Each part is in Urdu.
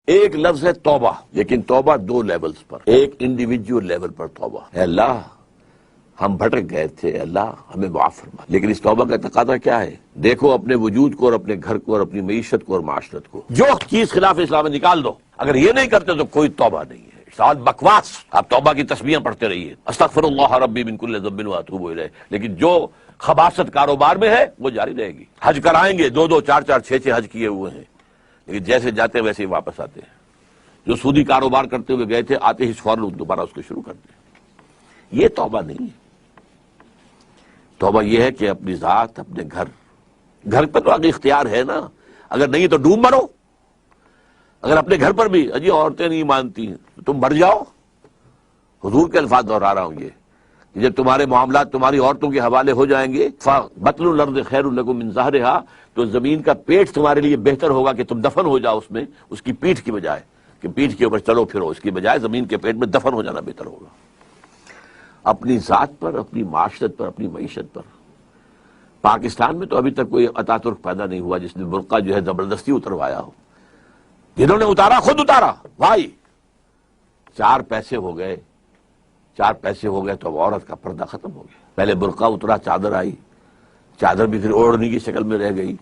ایک لفظ ہے توبہ، لیکن توبہ دو لیولز پر، ایک انڈیویجول لیول پر توبہ، اے اللہ ہم بھٹک گئے تھے، اللہ ہمیں معاف فرما۔ لیکن اس توبہ کا تقاضا کیا ہے؟ دیکھو اپنے وجود کو اور اپنے گھر کو اور اپنی معیشت کو اور معاشرت کو، جو چیز خلاف اسلام ہے نکال دو۔ اگر یہ نہیں کرتے تو کوئی توبہ نہیں ہے، ساتھ بکواس۔ آپ توبہ کی تسبیحیں پڑھتے رہیے، استغفر اللہ ربی من کل ذنب واتوب الیہ، لیکن جو خباثت کاروبار میں ہے وہ جاری رہے گی۔ حج کرائیں گے، دو دو چار چار چھ چھ حج کیے ہوئے ہیں، لیکن جیسے جاتے ہیں ویسے ہی واپس آتے ہیں۔ جو سودی کاروبار کرتے ہوئے گئے تھے، آتے ہی فوراً دوبارہ اس کو شروع کرتے ہیں۔ یہ توبہ نہیں ہے۔ توبہ یہ ہے کہ اپنی ذات، اپنے گھر پر تو آگے اختیار ہے نا، اگر نہیں تو ڈوب مرو۔ اگر اپنے گھر پر بھی اجی عورتیں نہیں مانتی ہیں تو تم مر جاؤ۔ حضور کے الفاظ دہرا رہا ہوں یہ کہ جب تمہارے معاملات تمہاری عورتوں کے حوالے ہو جائیں گے، فَبَطْنُ الْأَرْضِ خَيْرٌ لَكُم مِّن ظَهْرِهَا، تو زمین کا پیٹ تمہارے لیے بہتر ہوگا کہ تم دفن ہو جاؤ اس میں، اس کی پیٹھ کی بجائے کہ پیٹھ کے اوپر چلو پھرو، اس کی بجائے زمین کے پیٹ میں دفن ہو جانا بہتر ہوگا۔ اپنی ذات پر، اپنی معاشرت پر، اپنی معیشت پر۔ پاکستان میں تو ابھی تک کوئی اتاترک پیدا نہیں ہوا جس نے برقع جو ہے زبردستی اتروایا ہو۔ جنہوں نے اتارا خود اتارا، بھائی چار پیسے ہو گئے تو اب عورت کا پردہ ختم ہو گیا۔ پہلے برقع اترا، چادر آئی، چادر بھی پھر اوڑھنے کی شکل میں رہ گئی،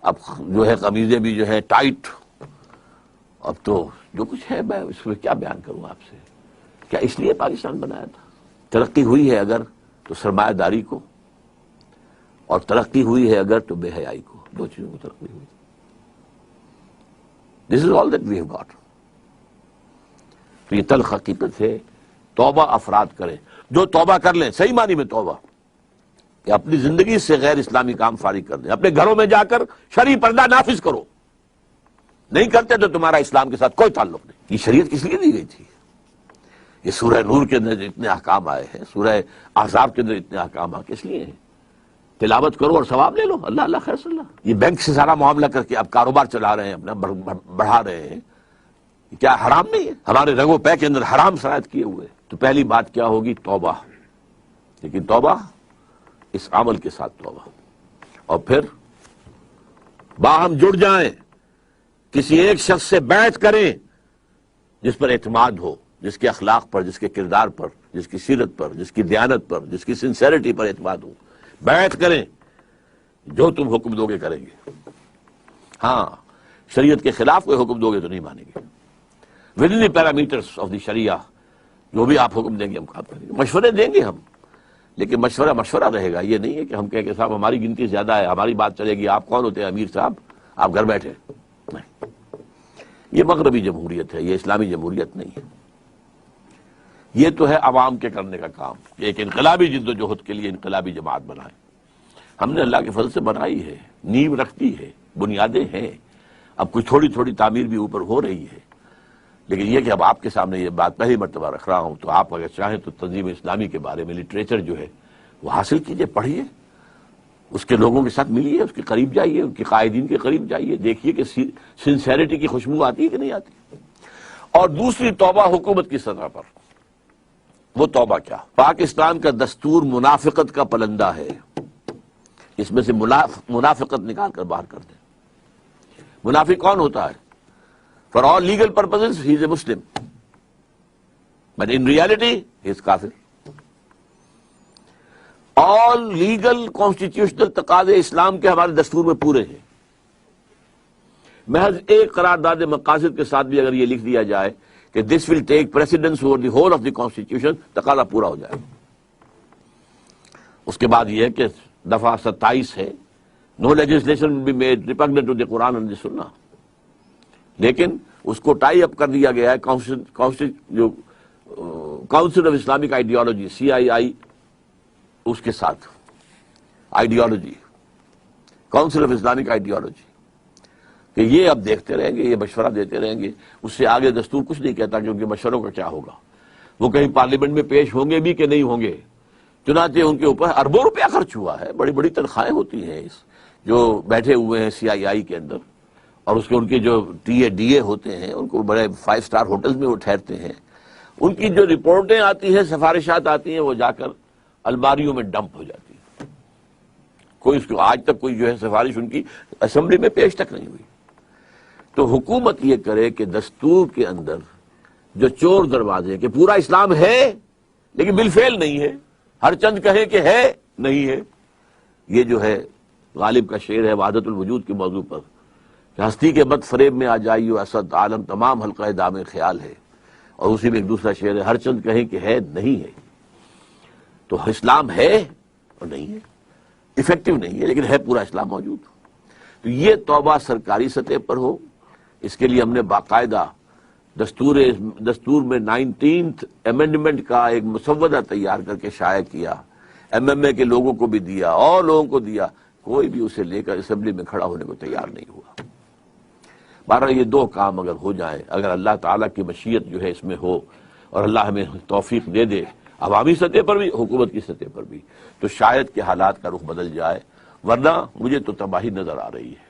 اب جو ہے قمیضیں بھی جو ہے ٹائٹ۔ اب تو جو کچھ ہے میں اس میں کیا بیان کروں آپ سے۔ کیا اس لیے پاکستان بنایا تھا؟ ترقی ہوئی ہے اگر تو سرمایہ داری کو، اور ترقی ہوئی ہے اگر تو بے حیائی کو، دو چیزوں کو ترقی ہوئی۔ This is all that we have got۔ تو یہ تلخ حقیقت ہے۔ توبہ افراد کریں، جو توبہ کر لیں، صحیح معنی میں توبہ، کہ اپنی زندگی سے غیر اسلامی کام فارغ کر دیں، اپنے گھروں میں جا کر شرعی پردہ نافذ کرو۔ نہیں کرتے تو تمہارا اسلام کے ساتھ کوئی تعلق نہیں۔ یہ شریعت کس لیے دی گئی تھی؟ یہ سورہ نور کے اندر اتنے احکام آئے ہیں، سورہ احزاب کے اندر اتنے احکام آئے، کس لیے ہیں؟ تلاوت کرو اور ثواب لے لو، اللہ اللہ خیر صلی اللہ۔ یہ بینک سے سارا معاملہ کر کے اب کاروبار چلا رہے ہیں، اپنا بڑھا رہے ہیں، کیا حرام نہیں ہے؟ ہمارے رگو پے کے اندر حرام شرائط کیے ہوئے۔ تو پہلی بات کیا ہوگی؟ توبہ۔ لیکن توبہ اس عمل کے ساتھ توبہ، اور پھر باہم جڑ جائیں، کسی ایک شخص سے بیعت کریں جس پر اعتماد ہو، جس کے اخلاق پر، جس کے کردار پر، جس کی سیرت پر، جس کی دیانت پر، جس کی سنسیریٹی پر اعتماد ہو۔ بیعت کریں، جو تم حکم دو گے کریں گے۔ ہاں شریعت کے خلاف کوئی حکم دو گے تو نہیں مانیں گے۔ With in the parameters of the شریعہ جو بھی آپ حکم دیں گے ہم کام کریں گے۔ مشورے دیں گے ہم، لیکن مشورہ رہے گا۔ یہ نہیں ہے کہ ہم کہیں کہ صاحب ہماری گنتی زیادہ ہے، ہماری بات چلے گی، آپ کون ہوتے ہیں امیر صاحب، آپ گھر بیٹھے۔ نہیں، یہ مغربی جمہوریت ہے، یہ اسلامی جمہوریت نہیں ہے۔ یہ تو ہے عوام کے کرنے کا کام، ایک انقلابی جد و جہد کے لیے انقلابی جماعت بنائے۔ ہم نے اللہ کے فضل سے بنائی ہے، نیو رکھتی ہے، بنیادیں ہیں، اب کچھ تھوڑی تھوڑی تعمیر بھی اوپر ہو رہی ہے۔ لیکن یہ کہ اب آپ کے سامنے یہ بات پہلی مرتبہ رکھ رہا ہوں، تو آپ اگر چاہیں تو تنظیم اسلامی کے بارے میں لٹریچر جو ہے وہ حاصل کیجئے، پڑھیے، اس کے لوگوں کے ساتھ ملیے، اس کے قریب جائیے، ان کے قائدین کے قریب جائیے، دیکھیے کہ سنسیریٹی کی خوشبو آتی ہے کہ نہیں آتی۔ اور دوسری توبہ حکومت کی سطح پر۔ وہ توبہ کیا؟ پاکستان کا دستور منافقت کا پلندہ ہے، اس میں سے منافقت نکال کر باہر کر دیں۔ منافق کون ہوتا ہے؟ For all legal purposes he is a Muslim, but in reality he is kafir۔ all legal constitutional تقاضے اسلام کے ہمارے دستور میں پورے ہیں۔ محض ایک قرارداد مقاصد کے ساتھ بھی اگر یہ لکھ دیا جائے کہ this will take precedence over the whole of the constitution، تقاضا پورا ہو جائے۔ اس کے بعد یہ ہے کہ دفعہ 27 ہے، no legislation will be made repugnant to the Quran and the Sunnah۔ لیکن اس کو ٹائی اپ کر دیا گیا ہے council of Islamic ideology CII، اس کے ساتھ ideology, council of Islamic ideology, کہ یہ اب دیکھتے رہیں گے، یہ مشورہ دیتے رہیں گے، اس سے آگے دستور کچھ نہیں کہتا کہ ان کے مشوروں کا کیا ہوگا، وہ کہیں پارلیمنٹ میں پیش ہوں گے بھی کہ نہیں ہوں گے۔ چنانچہ ان کے اوپر اربوں روپیہ خرچ ہوا ہے، بڑی بڑی تنخواہیں ہوتی ہیں جو بیٹھے ہوئے ہیں CII کے اندر، اور اس کے ان کے جو DA ہوتے ہیں، ان کو بڑے 5 اسٹار ہوٹلز میں وہ ٹھہرتے ہیں، ان کی جو رپورٹیں آتی ہیں، سفارشات آتی ہیں، وہ جا کر الماریوں میں ڈمپ ہو جاتی ہیں۔ کوئی اس کو آج تک کوئی جو ہے سفارش ان کی اسمبلی میں پیش تک نہیں ہوئی۔ تو حکومت یہ کرے کہ دستور کے اندر جو چور دروازے کہ پورا اسلام ہے لیکن بالفعل نہیں ہے، ہر چند کہیں کہ ہے نہیں ہے. یہ جو ہے غالب کا شعر ہے وحدت الوجود کے موضوع پر کہ ہستی کے بد فریب میں آ جائیو اسد عالم تمام حلقہ دام خیال ہے، اور اسی میں ایک دوسرا شعر ہے ہر چند کہیں کہ ہے نہیں ہے. تو اسلام ہے اور نہیں ہے، افیکٹو نہیں ہے لیکن ہے پورا اسلام موجود. تو یہ توبہ سرکاری سطح پر ہو، اس کے لیے ہم نے باقاعدہ دستور میں 19th امینڈمنٹ کا ایک مسودہ تیار کر کے شائع کیا، ایم اے کے لوگوں کو بھی دیا اور لوگوں کو دیا، کوئی بھی اسے لے کر اسمبلی میں کھڑا ہونے کو تیار نہیں ہوا. بہرحال یہ دو کام اگر ہو جائیں، اگر اللہ تعالیٰ کی مشیت جو ہے اس میں ہو اور اللہ ہمیں توفیق دے دے عوامی سطح پر بھی حکومت کی سطح پر بھی، تو شاید کہ حالات کا رخ بدل جائے، ورنہ مجھے تو تباہی نظر آ رہی ہے.